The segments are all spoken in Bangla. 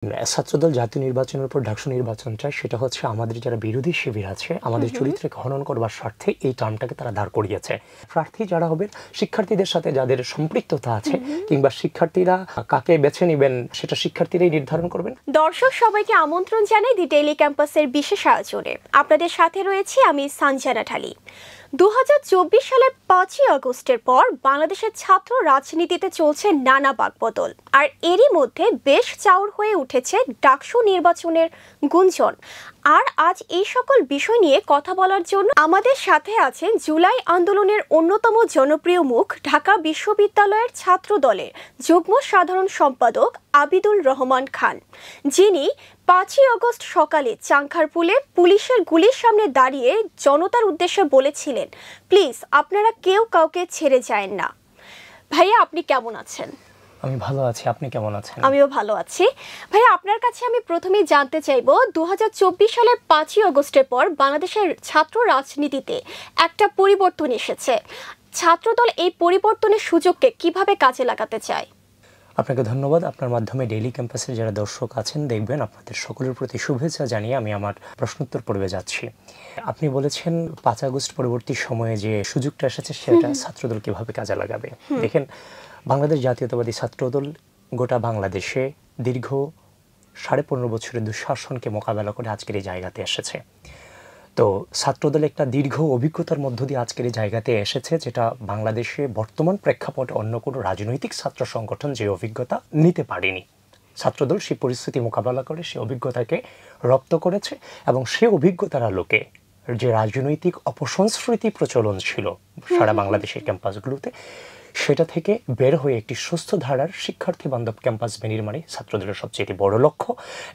ছাত্রদল জাতীয় নির্বাচনের উপর ডাকসু নির্বাচন চায়, সেটা হচ্ছে আমাদের যারা বিরোধী শিবির আছে, আমাদের চরিত্রকে হনন করবার স্বার্থে এই টার্মটাকে তারা দাঁড় করিয়েছে। প্রার্থী যারা হবেন শিক্ষার্থীদের সাথে যাদের সম্পৃক্ততা আছে কিংবা শিক্ষার্থীরা কাকে বেছে নেবেন সেটা শিক্ষার্থীরাই নির্ধারণ করবেন। দর্শক সবাইকে আমন্ত্রণ জানাই দি ডেইলি ক্যাম্পাসের বিশেষ আয়োজনে। আপনাদের সাথে রয়েছি আমি সানজানা ঢালি। 2024 সালের 5ই আগস্টের পর বাংলাদেশের ছাত্র রাজনীতিতে চলছে নানা বাকবদল, আর এরই মধ্যে বেশ চাউর হয়ে উঠেছে ডাকসু নির্বাচনের গুঞ্জন। আর আজ এই সকল বিষয় নিয়ে কথা বলার জন্য আমাদের সাথে আছেন জুলাই আন্দোলনের অন্যতম জনপ্রিয় মুখ, ঢাকা বিশ্ববিদ্যালয়ের ছাত্র দলের যুগ্ম সাধারণ সম্পাদক আবিদুল রহমান খান, যিনি 5ই আগস্ট সকালে চাংখারপুলে পুলিশের গুলির সামনে দাঁড়িয়ে জনতার উদ্দেশ্যে বলেছিলেন, প্লিজ আপনারা কেউ কাউকে ছেড়ে যায়েন না। ভাইয়া, আপনি কেমন আছেন? আমি ভালো আছি, আপনি কেমন আছেন? আমিও ভালো আছি। ভাইয়া, আপনার কাছে আমি প্রথমেই জানতে চাইবো, 2024 সালের 5ই আগস্টের পর বাংলাদেশের ছাত্র রাজনীতিতে একটা পরিবর্তন এসেছে। ছাত্রদল এই পরিবর্তনের সুযোগকে কিভাবে কাজে লাগাতে চায়? আপনাকে ধন্যবাদ। আপনার মাধ্যমে ডেইলি ক্যাম্পাসের যারা দর্শক আছেন দেখবেন, আপনাদের সকলের প্রতি শুভেচ্ছা জানিয়ে আমি আমার প্রশ্নোত্তর পর্বে যাচ্ছি। আপনি বলেছেন 5 আগস্ট পরবর্তী সময়ে যে সুযোগটা এসেছে সেটা ছাত্রদল কিভাবে কাজে লাগাবে। দেখেন, বাংলাদেশ জাতীয়তাবাদী ছাত্রদল গোটা বাংলাদেশে দীর্ঘ 15.5 বছরের দুঃশাসনকে মোকাবেলা করে আজকের এই জায়গাতে এসেছে। তো ছাত্রদল একটা দীর্ঘ অভিজ্ঞতার মধ্য দিয়ে আজকের এই জায়গাতে এসেছে, যেটা বাংলাদেশে বর্তমান প্রেক্ষাপটে অন্য কোনো রাজনৈতিক ছাত্র সংগঠন যে অভিজ্ঞতা নিতে পারেনি। ছাত্রদল সেই পরিস্থিতি মোকাবেলা করে সেই অভিজ্ঞতাকে রপ্ত করেছে এবং সে অভিজ্ঞতার আলোকে যে রাজনৈতিক অপসংস্কৃতি প্রচলন ছিল সারা বাংলাদেশের ক্যাম্পাসগুলোতে, সেটা থেকে বের হয়ে একটি সুস্থ ধারার শিক্ষার্থী বান্ধব ক্যাম্পাস বিনির্মাণই ছাত্রদলের সবচেয়ে বড় লক্ষ্য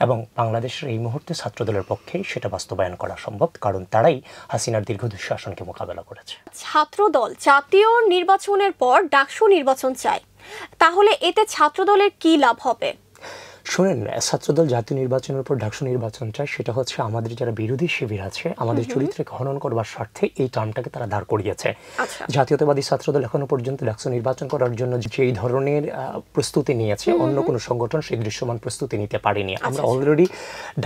এবং বাংলাদেশের এই মুহূর্তে ছাত্রদলের পক্ষেই সেটা বাস্তবায়ন করা সম্ভব, কারণ তারাই হাসিনার দীর্ঘ দুঃশাসনকে মোকাবেলা করেছে। ছাত্রদল জাতীয় নির্বাচনের পর ডাকসু নির্বাচন চায়, তাহলে এতে ছাত্রদলের কি লাভ হবে? শুনেন, ছাত্রদল জাতীয় নির্বাচনের উপর ডাকসু নির্বাচন চায়, সেটা হচ্ছে আমাদের যারা বিরোধী শিবির আছে, আমাদের চরিত্রকে হনন করবার স্বার্থে এই টার্মটাকে তারা দাঁড় করিয়েছে। জাতীয়তাবাদী ছাত্রদল এখনো পর্যন্ত ডাকসু নির্বাচন করার জন্য যেই ধরনের প্রস্তুতি নিয়েছে, অন্য কোনো সংগঠন সেই দৃশ্যমান প্রস্তুতি নিতে পারেনি। আমরা অলরেডি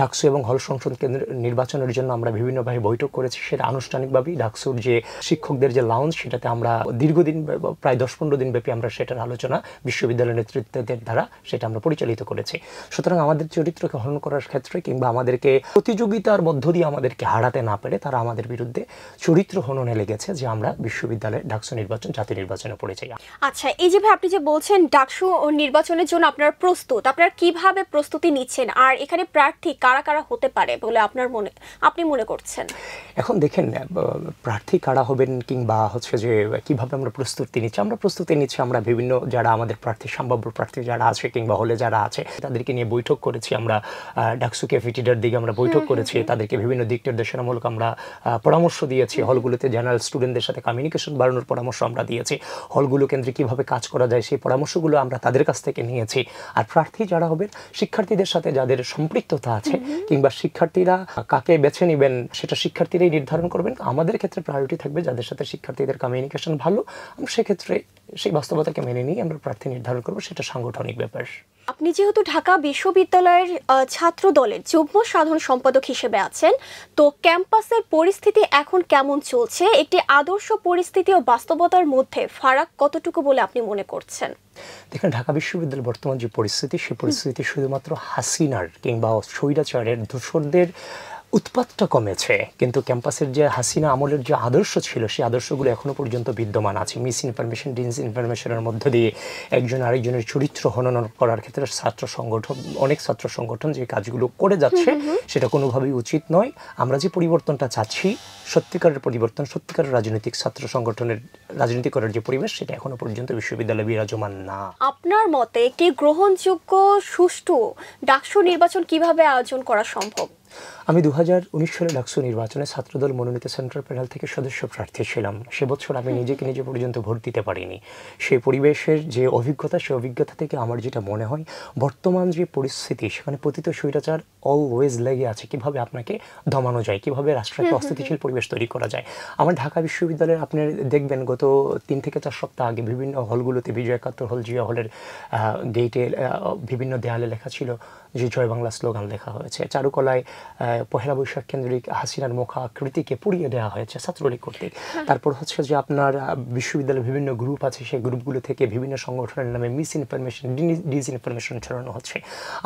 ডাকসু এবং হল সংসদ কেন্দ্র নির্বাচনের জন্য আমরা বিভিন্নভাবে বৈঠক করেছি। সেটা আনুষ্ঠানিকভাবেই ডাকসুর যে শিক্ষকদের যে লাউঞ্জ, সেটাতে আমরা দীর্ঘদিন প্রায় 10-15 দিন ব্যাপী আমরা সেটার আলোচনা বিশ্ববিদ্যালয় নেতৃত্বের দ্বারা সেটা আমরা পরিচালিত করেছি। সুতরাং আমাদের চরিত্রকে হনন করার ক্ষেত্রে কিংবা আমাদেরকে প্রতিযোগিতার মধ্য দিয়ে আমাদেরকে হারাতে না পেরে তারা আমাদের বিরুদ্ধে চরিত্র হননে লেগেছে যে আমরা বিশ্ববিদ্যালয়ে ডাকসু নির্বাচন জাতীয় নির্বাচনে পড়ে যাই। আচ্ছা, এই যে ভাই আপনি যে বলছেন ডাকসু নির্বাচনের জন্য আপনারা প্রস্তুত, আপনারা কিভাবে প্রস্তুতি নিচ্ছেন আর এখানে প্রার্থী কারা কারা হতে পারে বলে আপনি মনে করছেন? এখন দেখেন, প্রার্থী কারা হবেন কিংবা হচ্ছে যে কিভাবে আমরা প্রস্তুতি নিচ্ছি, আমরা বিভিন্ন যারা আমাদের প্রার্থী সম্ভাব্য প্রার্থী যারা আছে কিংবা হলে যারা আছে তাদেরকে নিয়ে বৈঠক করেছি। আমরা ডাকসু ক্যাফেটেরিয়ার দিকে আমরা বৈঠক করেছি, তাদেরকে বিভিন্ন দিক নির্দেশনামূলক আমরা পরামর্শ দিয়েছি। হলগুলোতে জেনারেল স্টুডেন্টদের সাথে কমিউনিকেশন বাড়ানোর পরামর্শ আমরা দিয়েছি। হলগুলো কেন্দ্রে কিভাবে কাজ করা যায় সেই পরামর্শগুলো আমরা তাদের কাছ থেকে নিয়েছি। আর প্রার্থী যারা হবেন শিক্ষার্থীদের সাথে যাদের সম্পৃক্ততা আছে কিংবা শিক্ষার্থীরা কাকে বেছে নেবেন সেটা শিক্ষার্থীরাই নির্ধারণ করবেন। আমাদের ক্ষেত্রে প্রায়োরিটি থাকবে যাদের সাথে শিক্ষার্থীদের কমিউনিকেশন ভালো, আমরা সেক্ষেত্রে সেই বাস্তবতাকে মেনে নিয়ে আমরা প্রার্থী নির্ধারণ করবো, সেটা সাংগঠনিক ব্যাপার। আপনি যেহেতু ঢাকা বিশ্ববিদ্যালয়ের ছাত্র দলের যুগ্ম সাধারণ সম্পাদক হিসেবে আছেন, তো ক্যাম্পাসের পরিস্থিতি এখন কেমন চলছে? একটি আদর্শ পরিস্থিতি ও বাস্তবতার মধ্যে ফারাক কতটুকু বলে আপনি মনে করছেন? দেখেন, ঢাকা বিশ্ববিদ্যালয়ের বর্তমান যে পরিস্থিতি, সেই পরিস্থিতি শুধুমাত্র হাসিনার কিংবা স্বৈরাচারের দূষণদের উৎপাতটা কমেছে, কিন্তু ক্যাম্পাসের যে হাসিনা আমলের যে আদর্শ ছিল সেই আদর্শগুলো এখনো পর্যন্ত বিদ্যমান আছে। মিস ইনফরমেশন, ডিসইনফরমেশনের মধ্য দিয়ে একজন আরেকজনের চরিত্র হনন করার ক্ষেত্রে অনেক ছাত্র সংগঠন যে কাজগুলো করে যাচ্ছে সেটা কোনোভাবেই উচিত নয়। আমরা যে পরিবর্তনটা চাচ্ছি, সত্যিকারের পরিবর্তন, সত্যিকারের রাজনৈতিক ছাত্র সংগঠনের রাজনীতি করার যে পরিবেশ, সেটা এখনো পর্যন্ত বিশ্ববিদ্যালয়ে বিরাজমান না। আপনার মতে একটি গ্রহণযোগ্য সুষ্ঠু ডাকসু নির্বাচন কিভাবে আয়োজন করা সম্ভব? আমি 2019 সালে ডাকসু নির্বাচনে ছাত্রদল মনোনীত সেন্ট্রাল প্যানেল থেকে সদস্য প্রার্থী ছিলাম। সে বছর আমি নিজে পর্যন্ত ভোট দিতে পারিনি। সেই পরিবেশের যে অভিজ্ঞতা, সেই অভিজ্ঞতা থেকে আমার যেটা মনে হয়, বর্তমান যে পরিস্থিতি সেখানে পতিত স্বৈরাচার অলওয়েজ লেগে আছে কিভাবে আপনাকে দমানো যায়, কিভাবে রাষ্ট্রের একটা অস্থিতিশীল পরিবেশ তৈরি করা যায়। আমার ঢাকা বিশ্ববিদ্যালয়ের আপনি দেখবেন গত 3 থেকে 4 সপ্তাহ আগে বিভিন্ন হলগুলোতে, বিজয় একাত্তর হল, জিয়া হলের গেটে বিভিন্ন দেয়ালে লেখা ছিল যে জয় বাংলা স্লোগান লেখা হয়েছে। চারুকলায় পহেলা বৈশাখ কেন্দ্রিক হাসিনার মুখাকৃতিকে পুড়িয়ে দেওয়া হয়েছে ছাত্রলীগ কর্তৃক। তারপর হচ্ছে যে আপনার বিশ্ববিদ্যালয়ের বিভিন্ন গ্রুপ আছে, সেই গ্রুপগুলো থেকে বিভিন্ন সংগঠনের নামে মিস ইনফরমেশন, ডিসইনফরমেশন ছড়ানো হচ্ছে।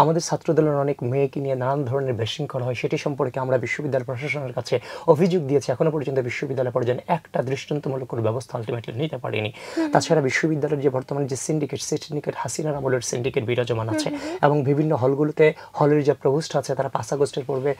আমাদের ছাত্রদলের অনেক মেয়েকে নিয়ে নানান ধরনের বেশিং করা হয়, সেটি সম্পর্কে আমরা বিশ্ববিদ্যালয় প্রশাসনের কাছে অভিযোগ দিয়েছি। এখনো পর্যন্ত বিশ্ববিদ্যালয় পর্যায়ে একটা দৃষ্টান্তমূলক কোনো ব্যবস্থা আলটিমেটলি নিতে পারেনি। তাছাড়া বিশ্ববিদ্যালয়ের যে বর্তমানে যে সিন্ডিকেট, সেই সিন্ডিকেট হাসিনার আমলের সিন্ডিকেট বিরাজমান আছে এবং বিভিন্ন হলগুলোতে হলের যে প্রভোস্ট আছে তারা 5 আগস্টের পূর্বে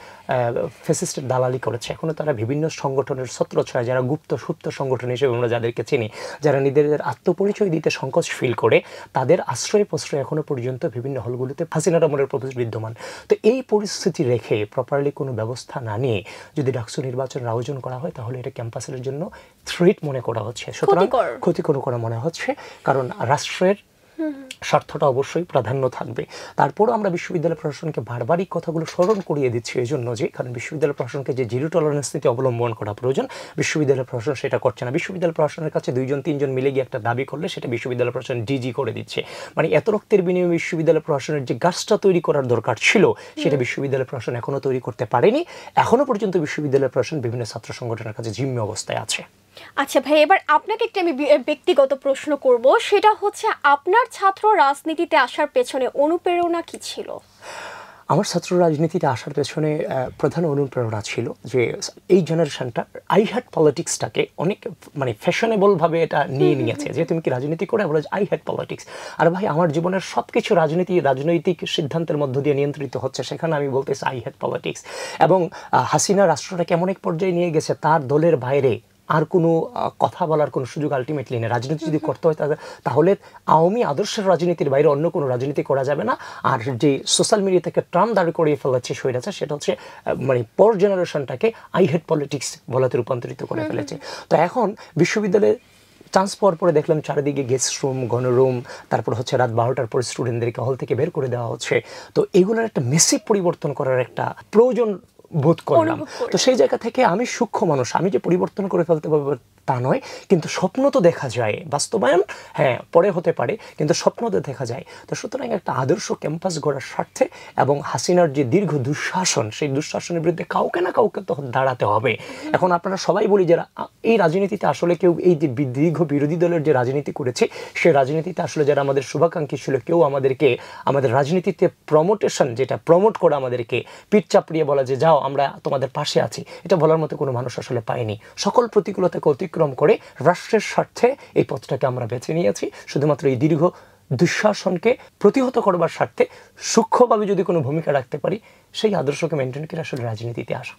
ফ্যাসিস্টের দালালি করেছে। এখনো তারা বিভিন্ন সংগঠনের ছত্রছায়া, যারা গুপ্ত সুপ্ত সংগঠন হিসেবে আমরা যাদেরকে চিনি, যারা নিজেদের আত্মপরিচয় দিতে সংকোচ ফিল করে, তাদের আশ্রয় প্রশ্রয় এখনো পর্যন্ত বিভিন্ন হলগুলোতে হাসিনার আমলের প্রভোস্ট বিদ্যমান। তো এই পরিস্থিতি রেখে প্রপারলি কোনো ব্যবস্থা না নিয়ে যদি ডাকসু নির্বাচনের আয়োজন করা হয়, তাহলে এটা ক্যাম্পাসের জন্য থ্রেট মনে করা হচ্ছে, সুতরাং ক্ষতিকর করা মনে হচ্ছে। কারণ রাষ্ট্রের স্বার্থটা অবশ্যই প্রাধান্য থাকবে। তারপরও আমরা বিশ্ববিদ্যালয় প্রশাসনকে বারবারই কথাগুলো স্মরণ করিয়ে দিচ্ছি এই জন্য যে, কারণ বিশ্ববিদ্যালয় প্রশাসনকে যে জিরো টলারেন্স নীতি অবলম্বন করা প্রয়োজন, বিশ্ববিদ্যালয় প্রশাসন সেটা করছে না। বিশ্ববিদ্যালয় প্রশাসনের কাছে 2-3 জন মিলে গিয়ে একটা দাবি করলে সেটা বিশ্ববিদ্যালয় প্রশাসন ডিজি করে দিচ্ছে। মানে এত রক্তের বিনিময়ে বিশ্ববিদ্যালয় প্রশাসনের যে গাছটা তৈরি করার দরকার ছিল, সেটা বিশ্ববিদ্যালয় প্রশাসন এখনো তৈরি করতে পারেনি। এখনো পর্যন্ত বিশ্ববিদ্যালয় প্রশাসন বিভিন্ন ছাত্র সংগঠনের কাছে জিম্মি অবস্থায় আছে। আচ্ছা ভাই, এবার আপনাকে একটা আমি ব্যক্তিগত প্রশ্ন করব, সেটা হচ্ছে আপনার ছাত্র রাজনীতিতে আসার পেছনে অনুপ্রেরণা কি ছিল? আমার ছাত্র রাজনীতিতে আসার পেছনে প্রধান অনুপ্রেরণা ছিল যে এই জেনারেশনটা আই হ্যাড পলিটিক্সটাকে অনেক মানে ফ্যাশনেবলভাবে এটা নিয়ে নিয়েছে, যে তুমি কি রাজনীতি করে বলে আই হ্যাড পলিটিক্স। আর ভাই, আমার জীবনের সব কিছু রাজনৈতিক সিদ্ধান্তের মধ্য দিয়ে নিয়ন্ত্রিত হচ্ছে, সেখানে আমি বলতেছি আই হ্যাড পলিটিক্স। এবং হাসিনা রাষ্ট্রটাকে এমন এক পর্যায়ে নিয়ে গেছে, তার দলের বাইরে আর কোনো কথা বলার কোনো সুযোগ আলটিমেটলি নেই। রাজনীতি যদি করতে হয় তাহলে আওয়ামী আদর্শের রাজনীতির বাইরে অন্য কোনো রাজনীতি করা যাবে না। আর যে সোশ্যাল মিডিয়া থেকে ট্রাম দাঁড় করিয়ে ফেলেছে স্বৈরাচার, সেটা হচ্ছে মানে পর জেনারেশনটাকে আই হেড পলিটিক্স বলাতে রূপান্তরিত করে ফেলেছে। তো এখন বিশ্ববিদ্যালয়ে চান্স পাওয়ার পরে দেখলাম চারিদিকে গেস্ট রুম, গণরুম, তারপর হচ্ছে রাত 12টার পর স্টুডেন্টদেরকে হল থেকে বের করে দেওয়া হচ্ছে। তো এগুলোর একটা মেসিভ পরিবর্তন করার একটা প্রয়োজন বোধ করলাম। তো সেই জায়গা থেকে আমি সূক্ষ্ম মানুষ, আমি যে পরিবর্তন করে ফেলতে পারবো তা নয়, কিন্তু স্বপ্ন তো দেখা যায়, বাস্তবায়ন হ্যাঁ পরে হতে পারে, কিন্তু স্বপ্ন তো দেখা যায়। তো সুতরাং একটা আদর্শ ক্যাম্পাস গড়ার স্বার্থে এবং হাসিনার যে দীর্ঘ দুঃশাসন, সেই দুঃশাসনের বিরুদ্ধে কাউকে না কাউকে তখন দাঁড়াতে হবে। এখন আপনারা সবাই বলি যারা এই রাজনীতিতে আসলে কেউ এই যে দীর্ঘ বিরোধী দলের যে রাজনীতি করেছে, সেই রাজনীতিতে আসলে যারা আমাদের শুভাকাঙ্ক্ষী ছিল, কেউ আমাদেরকে আমাদের রাজনীতিতে প্রমোটেশন যেটা প্রমোট করে আমাদেরকে পিঠ চাপড়িয়ে বলা যে যাও আমরা তোমাদের পাশে আছি, এটা বলার মতো কোনো মানুষ আসলে পায়নি। সকল প্রতিকূলতাকে অতিক্রম করে রাষ্ট্রের স্বার্থে এই পথটাকে আমরা বেছে নিয়েছি, শুধুমাত্র এই দীর্ঘ দুঃশাসনকে প্রতিহত করবার স্বার্থে সূক্ষ্মভাবে যদি কোনো ভূমিকা রাখতে পারি, সেই আদর্শকে মেনটেন করে আসলে রাজনীতিতে আসা।